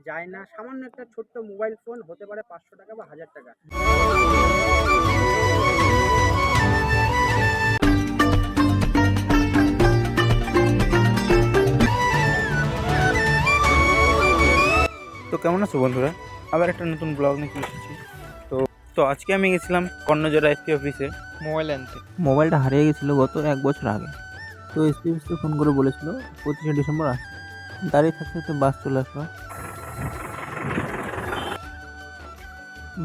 যায় না। সামান্য একটা ছোট্ট মোবাইল ফোন হতে পারে ৫০০ টাকা বা ১০০০ টাকা। তো কেমন আছো বন্ধুরা? আবার একটা নতুন ব্লগ নিয়ে চলে এসেছি। তো তো আজকে আমি গেছিলাম কর্ণজোড়া এসপি অফিসে মোবাইল আনতে। মোবাইলটা হারিয়ে গেছিলো গত 1 বছর আগে। তো এসপি অফিসে ফোন করে বলেছিল 25শে ডিসেম্বর আসবে। দাঁড়িয়ে থাকতে থাকতে বাস চলে আসলো।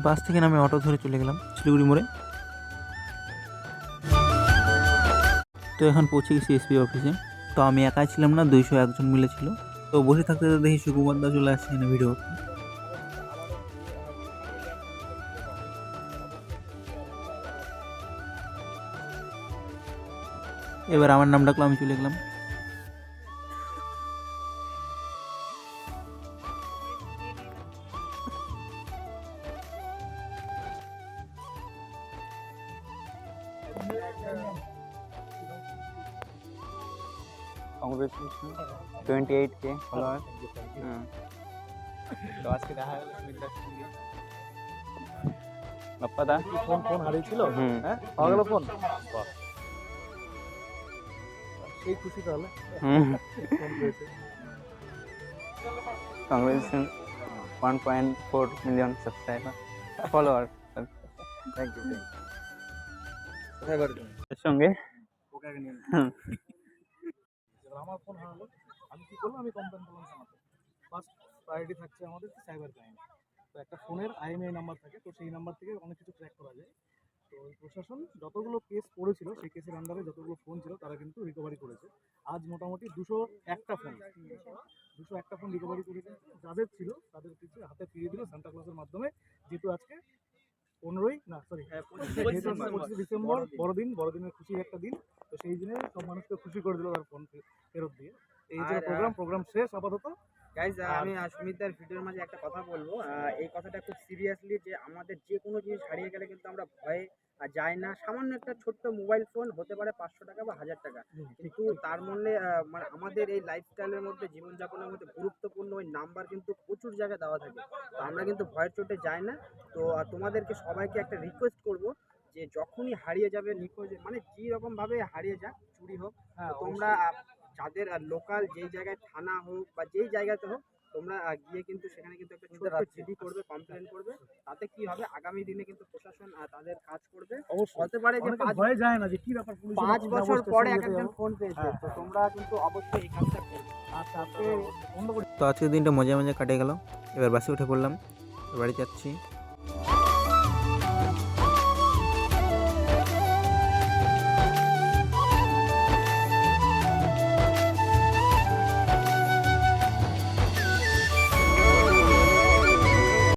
বাস থেকে নামে অটো ধরে চলে গেলাম শিলিগুড়ি মোড়ে। তো এখন পৌঁছে গেছি এসপি অফিসে। তো আমি একাই ছিলাম না, 201 জন মিলে ছিল। তো বসে থাকতে দেখি সুকুমার দা চলে আসছে এখানে ভিডিও করতে। এবার আমার নাম ডাকলো, আমি চলে গেলাম। Congratulations, 28K followers. তো আজকে দেখা গেল সুমিতার সঙ্গে। বাপ্পা দা ফোন হারিয়েছিল, হ্যাঁ পাওয়া গেল ফোন, সেই খুশি তাহলে। ফোন পেয়েছে। Congratulations, 1.4 million subscriber followers. Thank you. কোথায় বাড়ি তুমি? এর সঙ্গে ওকে আগে নিয়ে এবার আমার ফোন হারালো, আমি কি করলাম, আমি কমপ্লেন করলাম থানাতে। ফার্স্ট প্রায়োরিটি থাকছে আমাদের সাইবার ক্রাইম। তো একটা ফোনের আইএমআই নাম্বার থাকে, তো সেই নাম্বার থেকে অনেক কিছু ট্র্যাক করা যায়। তো ওই প্রশাসন যতগুলো কেস পড়েছিল সেই কেসের আন্ডারে যতগুলো ফোন ছিল তারা কিন্তু রিকভারি করেছে। আজ মোটামুটি 201টা ফোন রিকভারি করেছে। যাদের ছিল তাদের কিছু হাতে ফিরিয়ে দিল সান্টা ক্লজের মাধ্যমে। যেহেতু আজকে 25 ডিসেম্বর বড়দিনের খুশির একটা দিন, তো সেই দিনে সব মানুষকে খুশি করে দিল তার ফোন ফেরত দিয়ে। এই যে প্রোগ্রাম শেষ আপাতত। গাইজ আমি সুমিতার ভিডিওর মাঝে একটা কথা বলবো। এই কথাটা খুব সিরিয়াসলি, যে আমাদের যে কোনো জিনিস হারিয়ে গেলে কিন্তু আমরা ভয়ে যাই না। সামান্য একটা ছোট্ট মোবাইল ফোন হতে পারে ৫০০ টাকা বা ১০০০ টাকা, কিন্তু তার মূল্যে মানে আমাদের এই লাইফস্টাইলের মধ্যে, জীবনযাপনের মধ্যে গুরুত্বপূর্ণ ওই নাম্বার কিন্তু প্রচুর জায়গায় দেওয়া থাকে। তো আমরা কিন্তু ভয়ের চোটে যাই না। তো তোমাদেরকে সবাইকে একটা রিকোয়েস্ট করব, যে যখনই হারিয়ে যাবে, নিখোঁজ মানে যেরকমভাবে হারিয়ে যাক, চুরি হোক, তো তোমরা যাদের লোকাল যেই জায়গায় থানা হোক বা যেই জায়গাতে হোক, তোমরা গিয়ে কিন্তু সেখানে কিন্তু একটা ছোট্ট জিডি করবে, কমপ্লেন করবে। তাতে কি হবে, আগামী দিনে কিন্তু প্রশাসন তাদের কাজ করবে। হতে পারে যে 5 বছর পরে একজন ফোন পেয়েছে, তো তোমরা কিন্তু অবশ্যই এই কাজটা করবে। তো আজকের দিনটা মজা মজা কাটে গেল। এবার বাসে উঠে পড়লাম, বাড়ি যাচ্ছি।